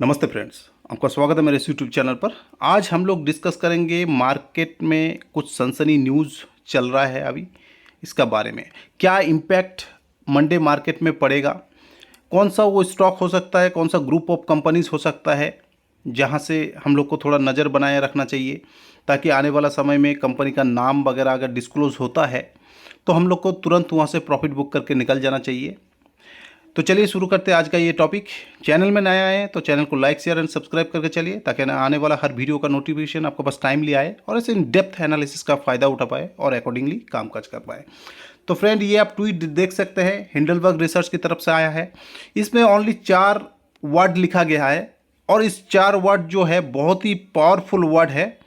नमस्ते फ्रेंड्स, आपका स्वागत है मेरे इस यूट्यूब चैनल पर। आज हम लोग डिस्कस करेंगे मार्केट में कुछ सनसनी न्यूज़ चल रहा है अभी, इसका बारे में क्या इम्पैक्ट मंडे मार्केट में पड़ेगा, कौन सा वो स्टॉक हो सकता है, कौन सा ग्रुप ऑफ कंपनीज हो सकता है जहां से हम लोग को थोड़ा नज़र बनाए रखना चाहिए, ताकि आने वाला समय में कंपनी का नाम वगैरह अगर डिस्क्लोज़ होता है तो हम लोग को तुरंत वहां से प्रॉफिट बुक करके निकल जाना चाहिए। तो चलिए शुरू करते हैं आज का ये टॉपिक। चैनल में नया आए तो चैनल को लाइक शेयर एंड सब्सक्राइब करके चलिए, ताकि आने वाला हर वीडियो का नोटिफिकेशन आपको बस टाइमली आए और ऐसे इन डेप्थ एनालिसिस का फ़ायदा उठा पाए और अकॉर्डिंगली काम काज कर पाए। तो फ्रेंड, ये आप ट्वीट देख सकते हैं, हिंडलबर्ग रिसर्च की तरफ से आया है। इसमें ओनली 4 वर्ड लिखा गया है और इस 4 वर्ड जो है बहुत ही पावरफुल वर्ड है,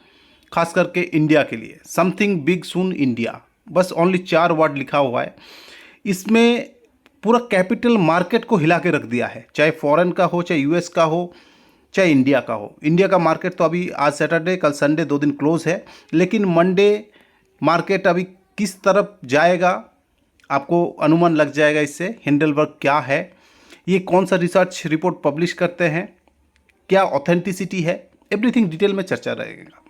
खास करके इंडिया के लिए। समथिंग बिग सून इंडिया, बस ओनली 4 वर्ड लिखा हुआ है। इसमें पूरा कैपिटल मार्केट को हिला के रख दिया है, चाहे फॉरेन का हो, चाहे यूएस का हो, चाहे इंडिया का हो। इंडिया का मार्केट तो अभी आज सैटरडे, कल संडे, 2 दिन क्लोज है, लेकिन मंडे मार्केट अभी किस तरफ जाएगा आपको अनुमान लग जाएगा इससे। हिंडलबर्ग क्या है, ये कौन सा रिसर्च रिपोर्ट पब्लिश करते हैं, क्या ऑथेंटिसिटी है, एवरीथिंग डिटेल में चर्चा रहेगा।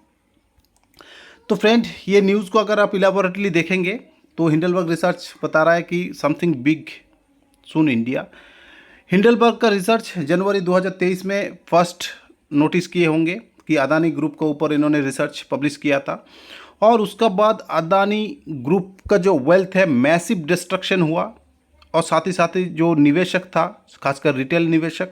तो फ्रेंड, ये न्यूज़ को अगर आप इलाबोरेटली देखेंगे तो हिंडलबर्ग रिसर्च बता रहा है कि समथिंग बिग सून इंडिया। हिंडलबर्ग का रिसर्च जनवरी 2023 में फर्स्ट नोटिस किए होंगे कि अदानी ग्रुप के ऊपर इन्होंने रिसर्च पब्लिश किया था, और उसका बाद अदानी ग्रुप का जो वेल्थ है मैसिव डिस्ट्रक्शन हुआ, और साथ ही जो निवेशक था, खासकर रिटेल निवेशक,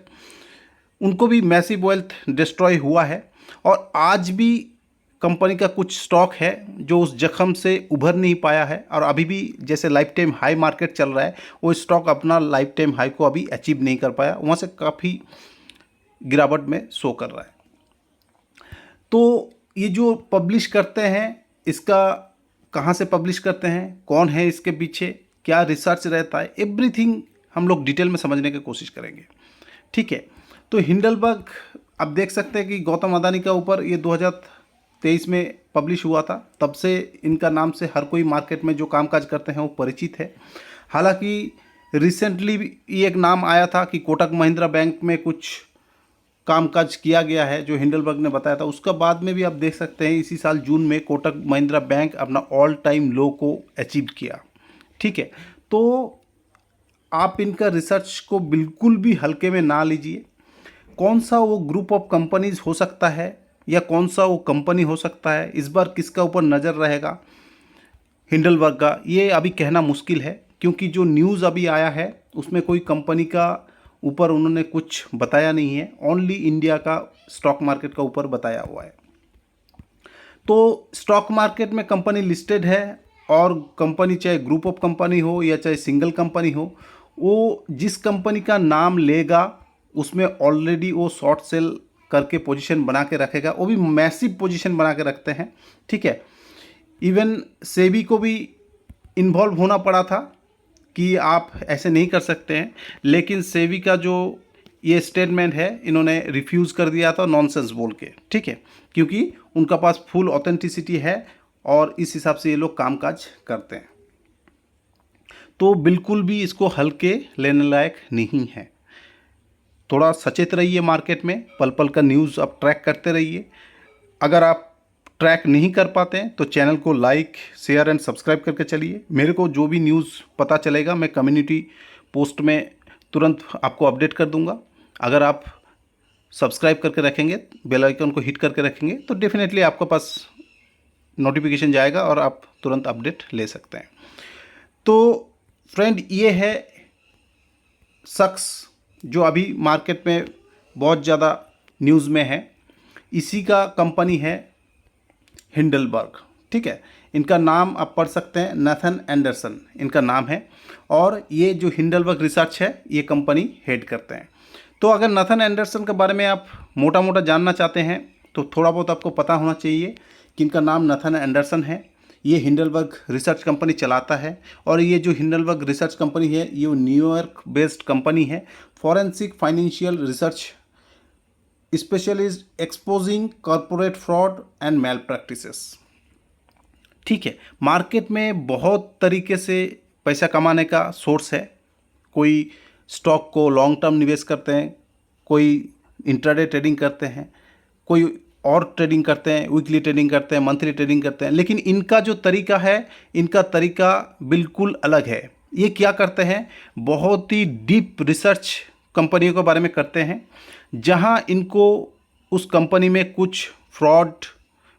उनको भी मैसिव वेल्थ डिस्ट्रॉय हुआ है। और आज भी कंपनी का कुछ स्टॉक है जो उस जख्म से उभर नहीं पाया है, और अभी भी जैसे लाइफ टाइम हाई मार्केट चल रहा है, वो स्टॉक अपना लाइफ टाइम हाई को अभी अचीव नहीं कर पाया, वहाँ से काफ़ी गिरावट में शो कर रहा है। तो ये जो पब्लिश करते हैं, इसका कहाँ से पब्लिश करते हैं, कौन है इसके पीछे, क्या रिसर्च रहता है, एवरीथिंग हम लोग डिटेल में समझने की कोशिश करेंगे। ठीक है, तो हिंडलबर्ग आप देख सकते हैं कि गौतम अदानी का ऊपर ये 2023 में पब्लिश हुआ था। तब से इनका नाम से हर कोई मार्केट में जो कामकाज करते हैं वो परिचित है। हालांकि रिसेंटली ये एक नाम आया था कि कोटक महिंद्रा बैंक में कुछ कामकाज किया गया है, जो हिंडलबर्ग ने बताया था। उसका बाद में भी आप देख सकते हैं इसी साल जून में कोटक महिंद्रा बैंक अपना ऑल टाइम लो को अचीव किया। ठीक है, तो आप इनका रिसर्च को बिल्कुल भी हल्के में ना लीजिए। कौन सा वो ग्रुप ऑफ कंपनीज हो सकता है या कौन सा वो कंपनी हो सकता है, इस बार किसका ऊपर नज़र रहेगा हिंडलबर्ग का, ये अभी कहना मुश्किल है, क्योंकि जो न्यूज़ अभी आया है उसमें कोई कंपनी का ऊपर उन्होंने कुछ बताया नहीं है, ओनली इंडिया का स्टॉक मार्केट का ऊपर बताया हुआ है। तो स्टॉक मार्केट में कंपनी लिस्टेड है, और कंपनी चाहे ग्रुप ऑफ कंपनी हो या चाहे सिंगल कंपनी हो, वो जिस कंपनी का नाम लेगा उसमें ऑलरेडी वो शॉर्ट सेल करके पोजीशन बना के रखेगा, वो भी मैसिव पोजीशन बना के रखते हैं। ठीक है, इवन सेबी को भी इन्वॉल्व होना पड़ा था कि आप ऐसे नहीं कर सकते हैं, लेकिन सेबी का जो ये स्टेटमेंट है इन्होंने रिफ्यूज़ कर दिया था नॉनसेंस बोल के। ठीक है, क्योंकि उनका पास फुल ऑथेंटिसिटी है और इस हिसाब से ये लोग कामकाज करते हैं। तो बिल्कुल भी इसको हल्के लेने लायक नहीं है। थोड़ा सचेत रहिए मार्केट में, पल पल का न्यूज़ आप ट्रैक करते रहिए। अगर आप ट्रैक नहीं कर पाते हैं तो चैनल को लाइक शेयर एंड सब्सक्राइब करके चलिए। मेरे को जो भी न्यूज़ पता चलेगा मैं कम्युनिटी पोस्ट में तुरंत आपको अपडेट कर दूंगा। अगर आप सब्सक्राइब करके रखेंगे, बेल आइकन को हिट करके रखेंगे, तो डेफिनेटली आपके पास नोटिफिकेशन जाएगा और आप तुरंत अपडेट ले सकते हैं। तो फ्रेंड, ये है शख्स जो अभी मार्केट में बहुत ज़्यादा न्यूज़ में है, इसी का कंपनी है हिंडलबर्ग। ठीक है, इनका नाम आप पढ़ सकते हैं, नथन एंडरसन इनका नाम है, और ये जो हिंडलबर्ग रिसर्च है ये कंपनी हेड करते हैं। तो अगर नथन एंडरसन के बारे में आप मोटा मोटा जानना चाहते हैं तो थोड़ा बहुत आपको पता होना चाहिए कि इनका नाम नथन एंडरसन है। ये हिंडलबर्ग रिसर्च कंपनी चलाता है, और ये जो हिंडलबर्ग रिसर्च कंपनी है ये न्यूयॉर्क बेस्ड कंपनी है। Forensic financial research specialist exposing corporate fraud and malpractices. ठीक है, मार्केट में बहुत तरीके से पैसा कमाने का सोर्स है। कोई स्टॉक को लॉन्ग टर्म निवेश करते हैं, कोई इंट्राडे ट्रेडिंग करते हैं, कोई और ट्रेडिंग करते हैं, वीकली ट्रेडिंग करते हैं, मंथली ट्रेडिंग करते हैं, लेकिन इनका जो तरीका है, इनका तरीका बिल्कुल अलग है। ये क्या करते हैं, बहुत ही डीप रिसर्च कंपनियों के बारे में करते हैं, जहां इनको उस कंपनी में कुछ फ्रॉड,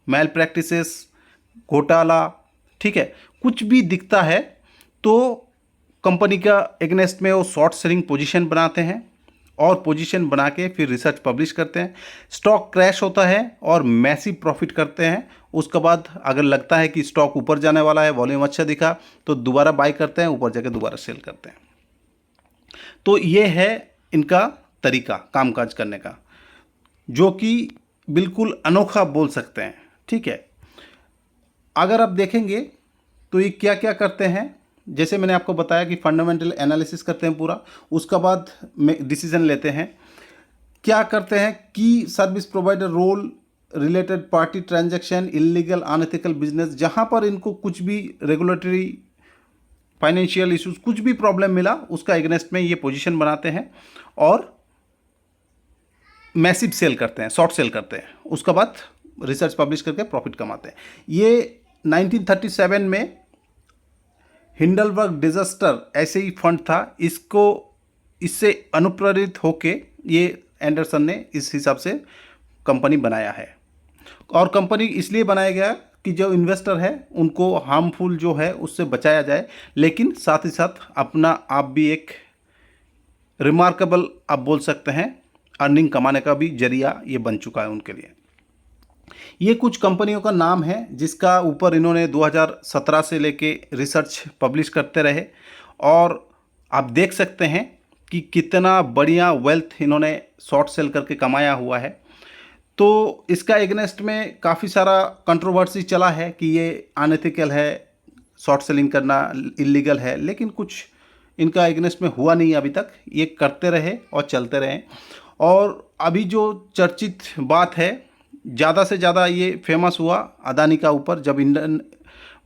मैल प्रैक्टिसेस, घोटाला, ठीक है, कुछ भी दिखता है तो कंपनी का एगेंस्ट में वो शॉर्ट सेलिंग पोजीशन बनाते हैं और पोजीशन बना के फिर रिसर्च पब्लिश करते हैं। स्टॉक क्रैश होता है और मैसिव प्रॉफिट करते हैं। उसके बाद अगर लगता है कि स्टॉक ऊपर जाने वाला है, वॉल्यूम अच्छा दिखा, तो दोबारा बाई करते हैं, ऊपर जाके दोबारा सेल करते हैं। तो ये है इनका तरीका कामकाज करने का, जो कि बिल्कुल अनोखा बोल सकते हैं, ठीक है। अगर आप देखेंगे तो ये क्या क्या करते हैं, जैसे मैंने आपको बताया कि फंडामेंटल एनालिसिस करते हैं पूरा, उसके बाद डिसीजन लेते हैं। क्या करते हैं कि service provider role, related party transaction, illegal unethical business, जहां पर इनको कुछ भी रेगुलेटरी, फाइनेंशियल इश्यूज, कुछ भी प्रॉब्लम मिला, उसका एगेंस्ट में ये पोजीशन बनाते हैं और मैसिव सेल करते हैं, शॉर्ट सेल करते हैं। उसके बाद रिसर्च पब्लिश करके प्रॉफिट कमाते हैं। ये 1937 में हिंडलबर्ग डिजास्टर ऐसे ही फंड था, इससे अनुप्रेरित होके ये एंडरसन ने इस हिसाब से कंपनी बनाया है। और कंपनी इसलिए बनाया गया कि जो इन्वेस्टर है उनको हार्मफुल जो है उससे बचाया जाए, लेकिन साथ ही साथ अपना आप भी एक रिमार्केबल आप बोल सकते हैं अर्निंग कमाने का भी जरिया ये बन चुका है उनके लिए। ये कुछ कंपनियों का नाम है जिसका ऊपर इन्होंने 2017 से लेके रिसर्च पब्लिश करते रहे, और आप देख सकते हैं कि कितना बढ़िया वेल्थ इन्होंने शॉर्ट सेल करके कमाया हुआ है। तो इसका एगेंस्ट में काफ़ी सारा कंट्रोवर्सी चला है कि ये अनएथिकल है, शॉर्ट सेलिंग करना इलीगल है, लेकिन कुछ इनका एगेंस्ट में हुआ नहीं अभी तक। ये करते रहे और चलते रहे। और अभी जो चर्चित बात है, ज़्यादा से ज़्यादा ये फेमस हुआ अदानी का ऊपर, जब इंडियन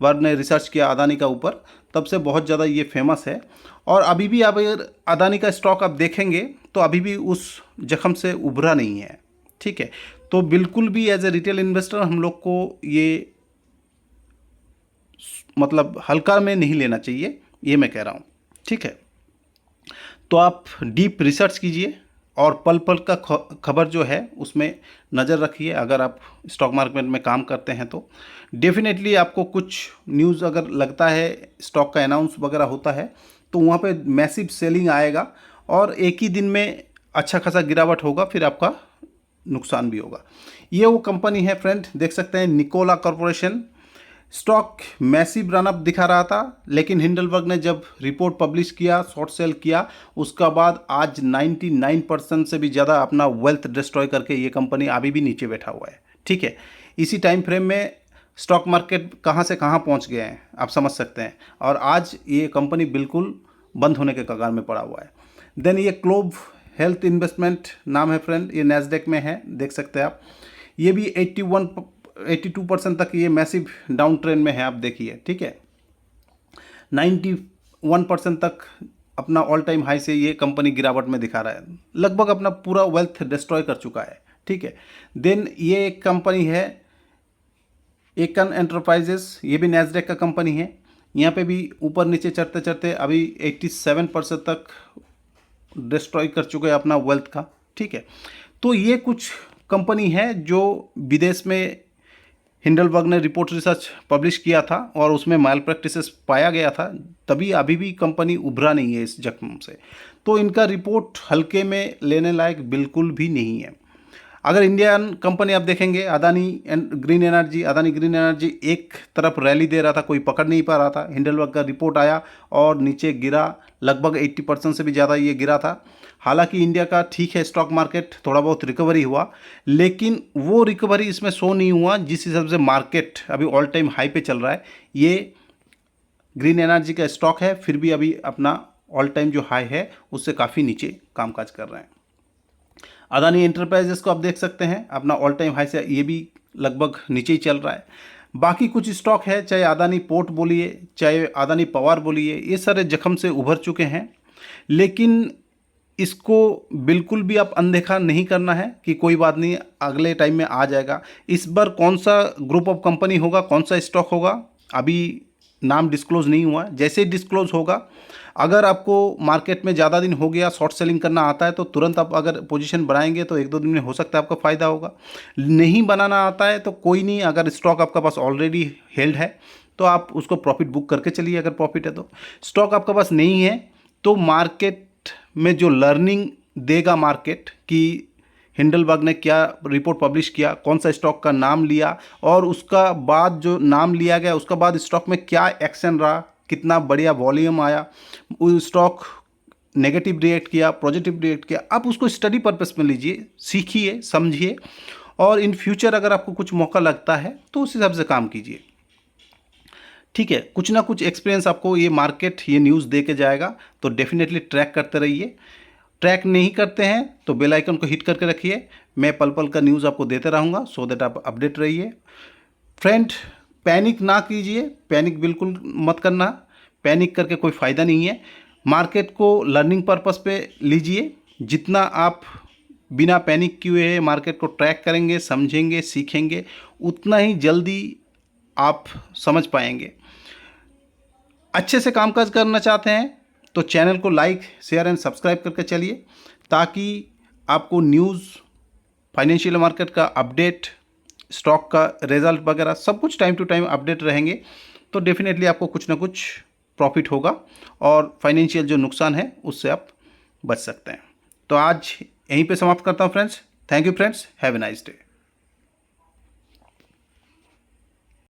वर्ग ने रिसर्च किया अदानी का ऊपर, तब से बहुत ज़्यादा ये फेमस है। और अभी भी अगर अदानी का स्टॉक आप देखेंगे तो अभी भी उस जख्म से उभरा नहीं है, ठीक है। तो बिल्कुल भी एज ए रिटेल इन्वेस्टर हम लोग को ये मतलब हल्का में नहीं लेना चाहिए, ये मैं कह रहा हूँ, ठीक है। तो आप डीप रिसर्च कीजिए और पल पल का खबर जो है उसमें नज़र रखिए। अगर आप स्टॉक मार्केट में काम करते हैं तो डेफिनेटली आपको कुछ न्यूज़ अगर लगता है, स्टॉक का अनाउंस वगैरह होता है, तो वहाँ पे मैसिव सेलिंग आएगा और एक ही दिन में अच्छा खासा गिरावट होगा, फिर आपका नुकसान भी होगा। ये वो कंपनी है फ्रेंड, देख सकते हैं Nikola Corporation. Stock massive run up दिखा रहा था, लेकिन हिंडलबर्ग ने जब रिपोर्ट पब्लिश किया, शॉर्ट सेल किया, उसका बाद आज 99% से भी ज़्यादा अपना वेल्थ डिस्ट्रॉय करके ये कंपनी अभी भी नीचे बैठा हुआ है, ठीक है। इसी टाइम फ्रेम में स्टॉक मार्केट कहाँ से कहाँ पहुँच गए हैं आप समझ सकते हैं, और आज ये कंपनी बिल्कुल बंद होने के कगार में पड़ा हुआ है। देन ये ग्लोब हेल्थ इन्वेस्टमेंट नाम है फ्रेंड, ये नैस्डैक में है, देख सकते हैं आप। ये भी 82% तक ये मैसिव डाउन ट्रेंड में है, आप देखिए, ठीक है। 91% तक अपना ऑल टाइम हाई से ये कंपनी गिरावट में दिखा रहा है, लगभग अपना पूरा वेल्थ डिस्ट्रॉय कर चुका है, ठीक है। देन ये एक कंपनी है एकन एंटरप्राइजेस, ये भी नैस्डैक का कंपनी है। यहाँ पे भी ऊपर नीचे चढ़ते चढ़ते अभी 87% तक डिस्ट्रॉय कर चुके हैं अपना वेल्थ का, ठीक है। तो ये कुछ कंपनी है जो विदेश में हिंडलबर्ग ने रिपोर्ट रिसर्च पब्लिश किया था और उसमें माल प्रैक्टिसेस पाया गया था, तभी अभी भी कंपनी उभरा नहीं है इस जख्म से। तो इनका रिपोर्ट हल्के में लेने लायक बिल्कुल भी नहीं है। अगर इंडियन कंपनी आप देखेंगे, अदानी ग्रीन एनर्जी एक तरफ रैली दे रहा था, कोई पकड़ नहीं पा रहा था। हिंडलबर्ग का रिपोर्ट आया और नीचे गिरा, लगभग 80% से भी ज़्यादा ये गिरा था। हालांकि इंडिया का ठीक है, स्टॉक मार्केट थोड़ा बहुत रिकवरी हुआ, लेकिन वो रिकवरी इसमें शो नहीं हुआ जिस हिसाब से मार्केट अभी ऑल टाइम हाई पे चल रहा है। ये ग्रीन एनर्जी का स्टॉक है, फिर भी अभी अपना ऑल टाइम जो हाई है उससे काफ़ी नीचे कामकाज कर रहे हैं। अदानी एंटरप्राइजेस को आप देख सकते हैं, अपना ऑल टाइम हाई से ये भी लगभग नीचे ही चल रहा है। बाकी कुछ स्टॉक है, चाहे अदानी पोर्ट बोलिए, चाहे अदानी पावर बोलिए, ये सारे जख्म से उभर चुके हैं। लेकिन इसको बिल्कुल भी आप अनदेखा नहीं करना है कि कोई बात नहीं अगले टाइम में आ जाएगा। इस बार कौन सा ग्रुप ऑफ कंपनी होगा, कौन सा स्टॉक होगा, अभी नाम डिस्क्लोज़ नहीं हुआ है। जैसे ही डिस्क्लोज़ होगा, अगर आपको मार्केट में ज़्यादा दिन हो गया, शॉर्ट सेलिंग करना आता है, तो तुरंत आप अगर पोजीशन बनाएंगे तो 1-2 दिन में हो सकता है आपका फ़ायदा होगा। नहीं बनाना आता है तो कोई नहीं, अगर स्टॉक आपका पास ऑलरेडी हेल्ड है तो आप उसको प्रॉफिट बुक करके चलिए, अगर प्रॉफिट है तो। स्टॉक आपका पास नहीं है तो मार्केट में जो लर्निंग देगा मार्केट कि हिंडलबर्ग ने क्या रिपोर्ट पब्लिश किया, कौन सा स्टॉक का नाम लिया, और उसका बाद जो नाम लिया गया उसका बाद स्टॉक में क्या एक्शन रहा, कितना बढ़िया वॉल्यूम आया, उस स्टॉक नेगेटिव रिएक्ट किया, पॉजिटिव रिएक्ट किया, आप उसको स्टडी पर्पस में लीजिए, सीखिए, समझिए, और इन फ्यूचर अगर आपको कुछ मौका लगता है तो उस हिसाब से काम कीजिए। ठीक है, कुछ ना कुछ एक्सपीरियंस आपको ये मार्केट, ये न्यूज़ दे के जाएगा, तो डेफिनेटली ट्रैक करते रहिए। ट्रैक नहीं करते हैं तो बेल आइकन को हिट करके रखिए, मैं पल पल का न्यूज़ आपको देते रहूँगा, सो दैट आप अपडेट रहिए। फ्रेंड, पैनिक ना कीजिए, पैनिक बिल्कुल मत करना, पैनिक करके कोई फ़ायदा नहीं है। मार्केट को लर्निंग पर्पस पे लीजिए, जितना आप बिना पैनिक किए मार्केट को ट्रैक करेंगे, समझेंगे, सीखेंगे, उतना ही जल्दी आप समझ पाएंगे। अच्छे से कामकाज करना चाहते हैं तो चैनल को लाइक, शेयर एंड सब्सक्राइब करके चलिए, ताकि आपको न्यूज़, फाइनेंशियल मार्केट का अपडेट, स्टॉक का रिजल्ट वगैरह सब कुछ टाइम टू टाइम अपडेट रहेंगे, तो डेफिनेटली आपको कुछ ना कुछ प्रॉफिट होगा और फाइनेंशियल जो नुकसान है उससे आप बच सकते हैं। तो आज यहीं पे समाप्त करता हूँ friends. Thank you friends, have a nice day.